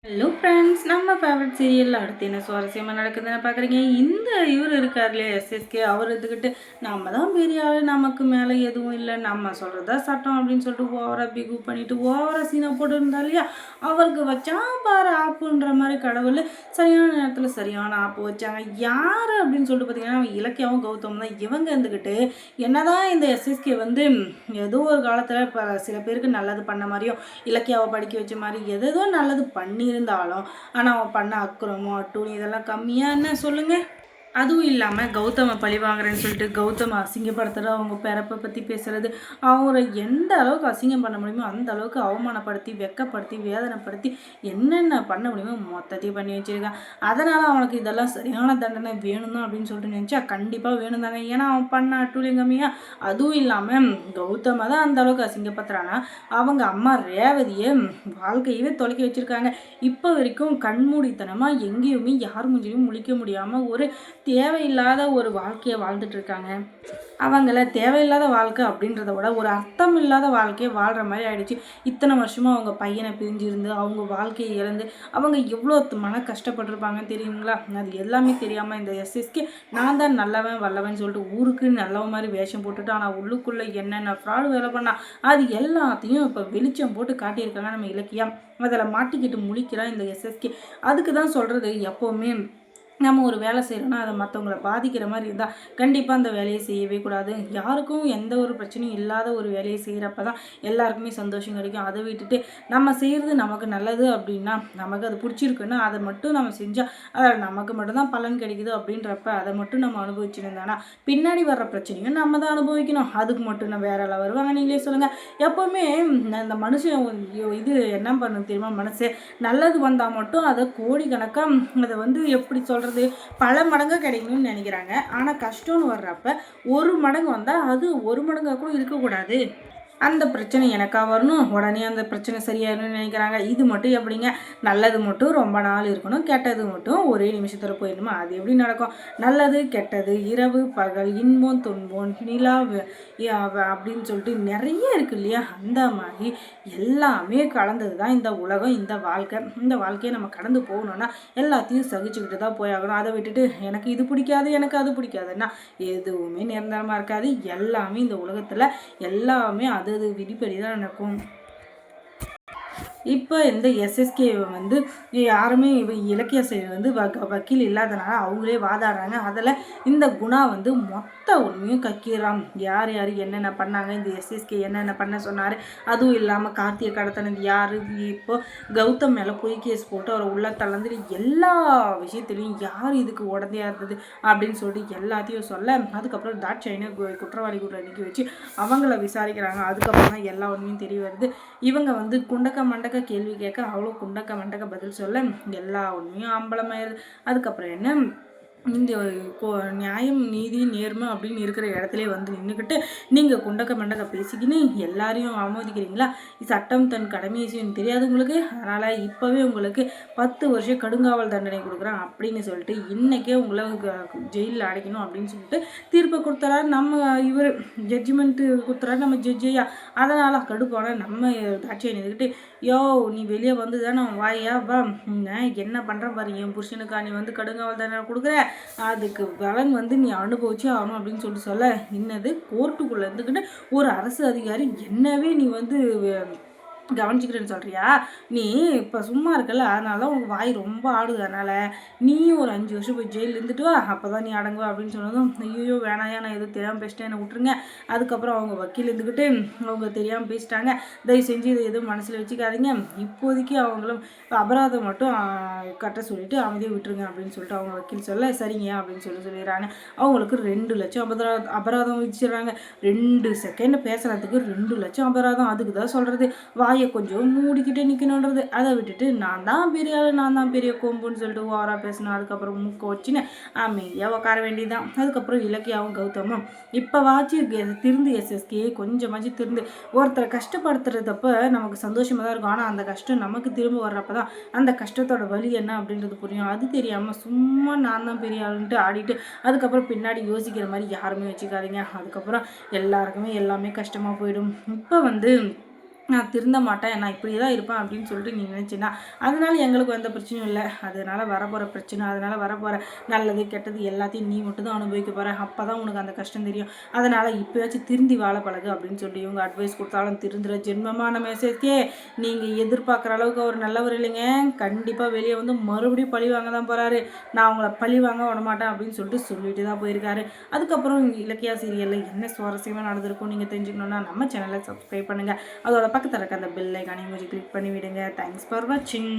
Hello friends, நம்ம favourite சீரியலில் அடுத்து என்ன சுவாரஸ்யமாக நடக்குதுன்னு பார்க்குறீங்க. இந்த இவர் இருக்கார் இல்லையா, எஸ்எஸ்கே, அவர் எடுத்துக்கிட்டு நம்ம தான் பெரிய ஆள், நமக்கு மேலே எதுவும் இல்லை, நம்ம சொல்கிறதா சட்டம் அப்படின்னு சொல்லிட்டு ஓவராக பிகு பண்ணிவிட்டு ஓவராக சீனை போட்டு இருந்தா இல்லையா, அவருக்கு வச்சா பாரு ஆப்புன்ற மாதிரி கடவுள் சரியான நேரத்தில் சரியான ஆப்பு வச்சாங்க. யார் அப்படின்னு சொல்லிட்டு பார்த்தீங்கன்னா இலக்கியாவும் கௌதம் தான். இவங்க இருந்துக்கிட்டு என்னதான் இந்த எஸ்எஸ்கே வந்து ஏதோ ஒரு காலத்தில் இப்போ சில பேருக்கு நல்லது பண்ண மாதிரியும் இலக்கியாவை படிக்க வச்ச மாதிரி எதோ நல்லது பண்ணியிருந்தாலும் ஆனால் அவன் பண்ண அக்கிரமம் அட்டூழியம் இதெல்லாம் கம்மியாக என்ன சொல்லுங்கள். அதுவும் இல்லாமல் கௌதமை பழி வாங்குறேன்னு சொல்லிட்டு கௌதமை அசிங்கப்படுத்துறது, அவங்க பிறப்பை பற்றி பேசுகிறது, அவரை எந்த அளவுக்கு அசிங்கம் பண்ண முடியுமோ அந்த அளவுக்கு அவமானப்படுத்தி வெக்கப்படுத்தி வேதனைப்படுத்தி என்னென்ன பண்ண முடியுமோ மொத்தத்தையும் பண்ணி வச்சுருக்கான். அதனால் அவனுக்கு இதெல்லாம் சரியான தண்டனை வேணும் தான் அப்படின்னு சொல்லிட்டு நினச்சா கண்டிப்பாக வேணும் தாங்க. ஏன்னா அவன் பண்ண அட்டூழியம் கம்மியாக. அதுவும் இல்லாமல் கௌதமை தான் அந்த அளவுக்கு அசிங்கப்படுத்துறானா, அவங்க அம்மா ரேவதியை வாழ்க்கையவே தொலைக்க வச்சுருக்காங்க. இப்போ வரைக்கும் கண்மூடித்தனமாக எங்கேயுமே யார் மூஞ்சிலையும் முழிக்க முடியாமல் ஒரு தேவையில்லாத ஒரு வாழ்க்கையை வாழ்ந்துட்டு இருக்காங்க. அவங்கள தேவையில்லாத வாழ்க்கை அப்படின்றத விட ஒரு அர்த்தம் இல்லாத வாழ்க்கையை வாழ்கிற மாதிரி ஆயிடுச்சு. இத்தனை வருஷமாக அவங்க பையனை பிரிஞ்சிருந்து அவங்க வாழ்க்கையை இழந்து அவங்க எவ்வளோ கஷ்டப்பட்டிருப்பாங்கன்னு தெரியுங்களா. அது எல்லாமே தெரியாமல் இந்த எஸ்எஸ்கே நான் தான் நல்லவன் வல்லவன் சொல்லிட்டு ஊருக்கு நல்லவன் மாதிரி வேஷம் போட்டுட்டு ஆனால் உள்ளுக்குள்ளே என்னென்ன ஃப்ராடு வேலை பண்ணா அது எல்லாத்தையும் இப்போ வெளிச்சம் போட்டு காட்டியிருக்காங்க நம்ம இலக்கியம். அதில் மாட்டிக்கிட்டு முழிக்கிறான் இந்த எஸ்எஸ்கே. அதுக்கு தான் சொல்கிறது, எப்போவுமே நம்ம ஒரு வேலை செய்கிறோன்னா அதை மற்றவங்களை பாதிக்கிற மாதிரி இருந்தால் கண்டிப்பாக அந்த வேலையை செய்யவே கூடாது. யாருக்கும் எந்த ஒரு பிரச்சனையும் இல்லாத ஒரு வேலையை செய்கிறப்ப தான் எல்லாருக்குமே சந்தோஷம் கிடைக்கும். அதை விட்டுட்டு நம்ம செய்கிறது நமக்கு நல்லது அப்படின்னா, நமக்கு அது பிடிச்சிருக்குன்னா அதை மட்டும் நம்ம செஞ்சால் அதில் நமக்கு மட்டும்தான் பலன் கிடைக்குது அப்படின்றப்ப அதை மட்டும் நம்ம அனுபவிச்சுருந்தோன்னா பின்னாடி வர்ற பிரச்சனையும் நம்ம தான் அனுபவிக்கணும். அதுக்கு மட்டும் நம்ம வேற எல்லாம் வருவாங்க. நீங்களே சொல்லுங்கள். எப்போவுமே இந்த மனுஷன் இது என்ன பண்ணணும் தெரியுமா, மனசு நல்லது வந்தால் மட்டும் அதை கோடிக்கணக்காக அதை வந்து எப்படி சொல்கிறது பல மடங்கு கிடைக்கணும்னு நினைக்கிறாங்க. ஆனால் கஷ்டம்னு வர்றப்ப ஒரு மடங்கு வந்தால் அது ஒரு மடங்காக கூட இருக்கக்கூடாது. அந்த பிரச்சனை எனக்கா வரணும், உடனே அந்த பிரச்சனை சரியாகணும்னு நினைக்கிறாங்க. இது மட்டும் எப்படிங்க, நல்லது மட்டும் ரொம்ப நாள் இருக்கணும், கெட்டது மட்டும் ஒரே நிமிஷத்தில் போயிடணுமா? அது எப்படி நடக்கும்? நல்லது கெட்டது, இரவு பகல், இன்பம் துன்பம், நிலா அப்படின்னு சொல்லிட்டு நிறைய இருக்கு இல்லையா. அந்த மாதிரி எல்லாமே கலந்தது தான் இந்த உலகம், இந்த வாழ்க்கை. இந்த வாழ்க்கையை நம்ம கடந்து போகணுன்னா எல்லாத்தையும் சகிச்சுக்கிட்டு தான் போயாகணும். அதை விட்டுட்டு எனக்கு இது பிடிக்காது எனக்கு அது பிடிக்காதுன்னா எதுவுமே நிரந்தரமாக இருக்காது. எல்லாமே இந்த உலகத்தில் எல்லாமே அது விதிப்படி தான் நடக்கும். இப்போ இந்த எஸ்எஸ்கே வந்து யாருமே இலக்கிய செயல் வந்து வக்கீல் இல்லாதனால அவங்களே வாதாடுறாங்க. அதில் இந்த குணா வந்து மொத்த உண்மையும் கக்கிறான். யார் யார் என்னென்ன பண்ணாங்க, இந்த எஸ்எஸ்கே என்னென்ன பண்ண சொன்னார், அதுவும் இல்லாமல் கார்த்திகை கடத்தினது யார், இப்போ கௌதம் மேலே பொய் கேஸ் போட்டு அவரை உள்ள தளர்ந்து எல்லா விஷயத்துலையும் யார் இதுக்கு உடந்தையாக இருந்தது அப்படின்னு சொல்லிட்டு எல்லாத்தையும் சொல்ல, அதுக்கப்புறம் தாட்சாயினை குற்றவாளி கூட நிற்க வச்சு அவங்கள விசாரிக்கிறாங்க. அதுக்கப்புறம் தான் எல்லா உண்மையும் தெரிய வருது. இவங்க வந்து குண்டக்க மண்டக்க கேள்வி கேட்க அவ்வளோ குண்டக்க மண்டக்க பதில் சொல்ல எல்லா உண்மையும் அம்பலமாயிருது. அதுக்கப்புறம் என்ன, இந்த நியாயம் நீதி நேர்மை அப்படின்னு இருக்கிற இடத்துல வந்து நின்றுக்கிட்டு நீங்கள் குண்டக்க மண்டக்க பேசிக்கின்னு எல்லாரையும் அவமதிக்கிறீங்களா? சட்டம் தன் கடமையை செய்யணும் தெரியாது உங்களுக்கு. அதனால் இப்போவே உங்களுக்கு 10 வருஷம் கடுங்காவல் தண்டனை கொடுக்குறேன் அப்படின்னு சொல்லிட்டு இன்றைக்கே உங்களை ஜெயிலில் அடைக்கணும் அப்படின்னு சொல்லிட்டு தீர்ப்பை கொடுத்துறாரு நம்ம இவர். ஜட்ஜ்மெண்ட்டு கொடுத்துறாரு நம்ம ஜட்ஜையா. அதனால் கடுப்பான நம்ம தாட்சியை நின்றுக்கிட்டு, யோ நீ வெளியே வந்து தானே வாயா வா, என்ன பண்ணுறேன் பாரு, என் புருஷனுக்கா நீ வந்து கடுங்காவல் தண்டனை கொடுக்குற, அதுக்கு பலன் வந்து நீ அனுபவிச்சே ஆகணும் அப்படின்னு சொல்ல இன்னது கோர்ட்டுக்குள்ளே இருந்துக்கிட்டு ஒரு அரசு அதிகாரி என்னவே நீ வந்து கவனிச்சுக்கிறேன்னு சொல்கிறியா? நீ இப்போ சும்மா இருக்கல, அதனால தான் உனக்கு வாய் ரொம்ப ஆடுது. அதனால் நீயும் ஒரு 5 வருஷம் போய் ஜெயிலில் இருந்துட்டு வா, அப்போ தான் நீ அடங்குவா அப்படின்னு சொன்னதும் ஐயோ வேணாயா, நான் எதுவும் தெரியாமல் பேசிட்டேன், என்னை விட்டுருங்க. அதுக்கப்புறம் அவங்க வக்கீல் இருந்துக்கிட்டு அவங்க தெரியாமல் பேசிட்டாங்க, தயவு செஞ்சு இதை எதுவும் மனசில் வச்சுக்காதீங்க, இப்போதைக்கு அவங்களும் அபராதம் மட்டும் கட்ட சொல்லிவிட்டு அமைதியாக விட்டுருங்க அப்படின்னு சொல்லிட்டு அவங்க வக்கீல் சொல்ல சரிங்க அப்படின்னு சொல்லிடுறாங்க. அவங்களுக்கு 2 லட்சம் அபராதம் விதிச்சிடுறாங்க. 2 செகண்ட் பேசுகிறதுக்கு 2 லட்சம் அபராதம். அதுக்கு தான் சொல்கிறது வாயை கொஞ்சம் மூடிக்கிட்டே நிற்கணுன்றது. அதை விட்டுட்டு நான் தான் பெரிய ஆள், நான் தான் பெரிய கொம்புன்னு சொல்லிட்டு ஓவராக பேசணும். அதுக்கப்புறம் மூக்க வச்சுன்னு அமைதியாக உட்கார வேண்டியதுதான். அதுக்கப்புறம் இலக்கியாவும் கௌதமும் இப்போவாச்சு திருந்து எஸ்எஸ்கே கொஞ்சமாச்சு திருந்து ஒருத்தரை கஷ்டப்படுத்துறதப்ப நமக்கு சந்தோஷமாக தான் இருக்கும். ஆனால் அந்த கஷ்டம் நமக்கு திரும்ப வர்றப்ப தான் அந்த கஷ்டத்தோட வலி என்ன அப்படின்றது புரியும். அது தெரியாமல் சும்மா நான் தான் பெரிய ஆளுன்ட்டு ஆடிட்டு அதுக்கப்புறம் பின்னாடி யோசிக்கிற மாதிரி யாருமே வச்சுக்காதீங்க. அதுக்கப்புறம் எல்லாருக்குமே எல்லாமே கஷ்டமாக போயிடும். இப்போ வந்து நான் திருந்த மாட்டேன், நான் இப்படி தான் இருப்பேன் அப்படின்னு சொல்லிட்டு நீ நினச்சின்னா, அதனால எங்களுக்கு எந்த பிரச்சனையும் இல்லை. அதனால வரப்போகிற பிரச்சனை, அதனால வரப்போகிற நல்லது கெட்டது எல்லாத்தையும் நீ மட்டும் தான் அனுபவிக்க போகிற. அப்போ தான் உனக்கு அந்த கஷ்டம் தெரியும். அதனால் இப்போயாச்சும் திருந்தி வாழ பழகு அப்படின்னு சொல்லி இவங்க அட்வைஸ் கொடுத்தாலும் திருந்துற ஜென்மமான மெசேஜ்க்கே நீங்கள் எதிர்பார்க்குற அளவுக்கு அவர் நல்லவர் இல்லைங்க. கண்டிப்பாக வெளியே வந்து மறுபடியும் பழி வாங்க தான் போகிறாரு. நான் அவங்கள பழி வாங்க விட மாட்டேன் அப்படின்னு சொல்லிட்டு தான் போயிருக்காரு. அதுக்கப்புறம் இலக்கியா சீரியலில் என்ன சுவாரஸ்யமாக நடந்திருக்கும் நீங்கள் தெரிஞ்சுக்கணுன்னா நம்ம சேனலை சப்ஸ்கிரைப் பண்ணுங்கள். அதோட பக்கத்தில் இருக்க அந்த பெல் ஐக்கானையும் கொஞ்சம் கிளிக் பண்ணி விடுங்க. தேங்க்ஸ் ஃபார் வாட்சிங்.